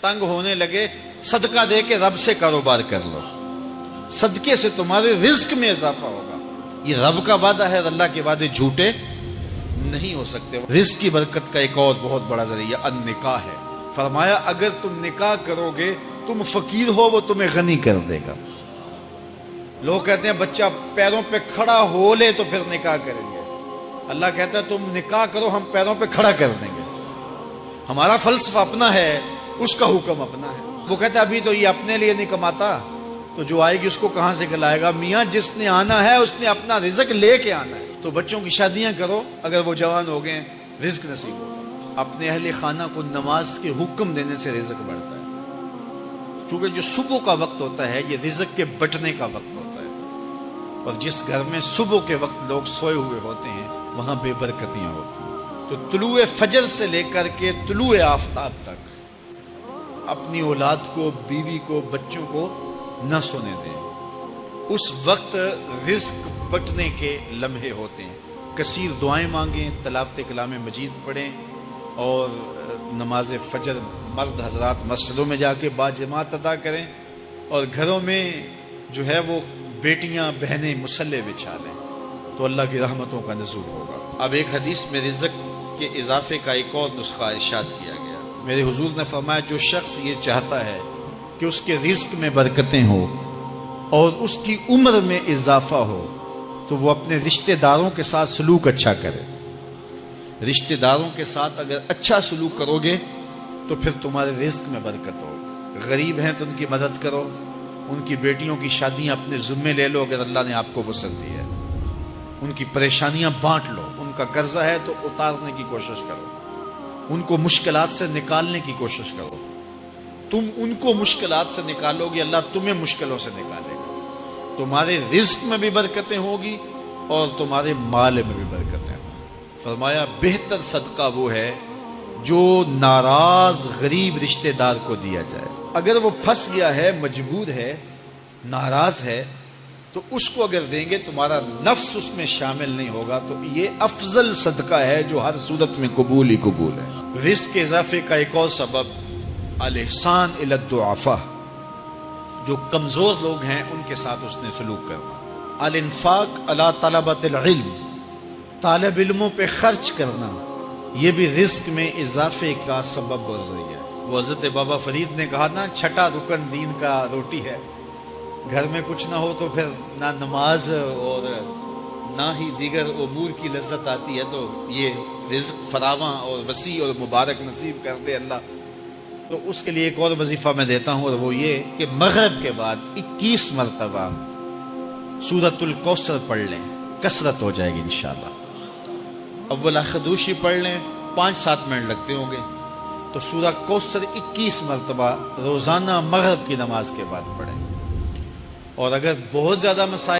تنگ ہونے لگے صدقہ دے کے رب سے کاروبار کر لو، صدقے سے تمہارے رزق میں اضافہ ہوگا۔ یہ رب کا وعدہ ہے اور اللہ کے وعدے جھوٹے نہیں ہو سکتے۔ رزق کی برکت کا ایک اور بہت بڑا ذریعہ النکاح ہے۔ فرمایا اگر تم نکاح کرو گے، تم فقیر ہو وہ تمہیں غنی کر دے گا۔ لوگ کہتے ہیں بچہ پیروں پہ کھڑا ہو لے تو پھر نکاح کریں گے، اللہ کہتا ہے تم نکاح کرو ہم پیروں پہ کھڑا کر دیں گے۔ ہمارا فلسفہ اپنا ہے، اس کا حکم اپنا ہے۔ وہ کہتا ہے ابھی تو یہ اپنے لیے نہیں کماتا تو جو آئے گی اس کو کہاں سے کھلائے گا؟ میاں جس نے آنا ہے اس نے اپنا رزق لے کے آنا ہے۔ تو بچوں کی شادیاں کرو، اگر وہ جوان ہو گئے رزق نصیب ہوگا۔ اپنے اہل خانہ کو نماز کے حکم دینے سے رزق بڑھتا ہے، کیونکہ جو صبح کا وقت ہوتا ہے یہ رزق کے بٹنے کا وقت ہوتا ہے، اور جس گھر میں صبح کے وقت لوگ سوئے ہوئے ہوتے ہیں وہاں بے برکتیاں ہوتی ہیں۔ تو طلوع فجر سے لے کر کے طلوع آفتاب تک اپنی اولاد کو، بیوی کو، بچوں کو نہ سونے دیں۔ اس وقت رزق بٹنے کے لمحے ہوتے ہیں۔ کثیر دعائیں مانگیں، تلاوت کلام مجید پڑھیں، اور نماز فجر مرد حضرات مسجدوں میں جا کے باجماعت ادا کریں، اور گھروں میں جو ہے وہ بیٹیاں بہنیں مصلے بچھا لیں، تو اللہ کی رحمتوں کا نزول ہوگا۔ اب ایک حدیث میں رزق کے اضافے کا ایک اور نسخہ ارشاد کیا گیا۔ میرے حضور نے فرمایا جو شخص یہ چاہتا ہے کہ اس کے رزق میں برکتیں ہو اور اس کی عمر میں اضافہ ہو تو وہ اپنے رشتہ داروں کے ساتھ سلوک اچھا کرے۔ رشتہ داروں کے ساتھ اگر اچھا سلوک کرو گے تو پھر تمہارے رزق میں برکت ہو۔ غریب ہیں تو ان کی مدد کرو، ان کی بیٹیوں کی شادیاں اپنے ذمے لے لو اگر اللہ نے آپ کو وسعت دی ہے، ان کی پریشانیاں بانٹ لو، ان کا قرضہ ہے تو اتارنے کی کوشش کرو، ان کو مشکلات سے نکالنے کی کوشش کرو۔ تم ان کو مشکلات سے نکالو گے، اللہ تمہیں مشکلوں سے نکالے گا۔ تمہارے رزق میں بھی برکتیں ہوگی اور تمہارے مال میں بھی برکتیں ہوں۔ فرمایا بہتر صدقہ وہ ہے جو ناراض غریب رشتہ دار کو دیا جائے۔ اگر وہ پھنس گیا ہے، مجبور ہے، ناراض ہے، تو اس کو اگر دیں گے تمہارا نفس اس میں شامل نہیں ہوگا، تو یہ افضل صدقہ ہے جو ہر صورت میں قبول ہی قبول ہے۔ رزق کے اضافے کا ایک اور سبب الاحسان الی الضعفاء، جو کمزور لوگ ہیں ان کے ساتھ اس نے سلوک کرنا۔ الانفاق علی طلبۃ العلم، طالب علموں پہ خرچ کرنا، یہ بھی رزق میں اضافے کا سبب اور ذریعہ ہے۔ وہ حضرت بابا فرید نے کہا نا چھٹا رکن دین کا روٹی ہے۔ گھر میں کچھ نہ ہو تو پھر نہ نماز اور نہ ہی دیگر امور کی لذت آتی ہے، تو یہ رزق فراواں اور وسیع اور مبارک نصیب کر دے اللہ۔ تو اس کے لیے ایک اور وظیفہ میں دیتا ہوں، اور وہ یہ کہ مغرب کے بعد 21 مرتبہ سورۃ الکوثر پڑھ لیں، کثرت ہو جائے گی انشاءاللہ۔ اول خدوشی پڑھ لیں، 5-7 منٹ لگتے ہوں گے، تو سورہ کوثر 21 مرتبہ روزانہ مغرب کی نماز کے بعد پڑھیں۔ اور اگر بہت زیادہ مسائل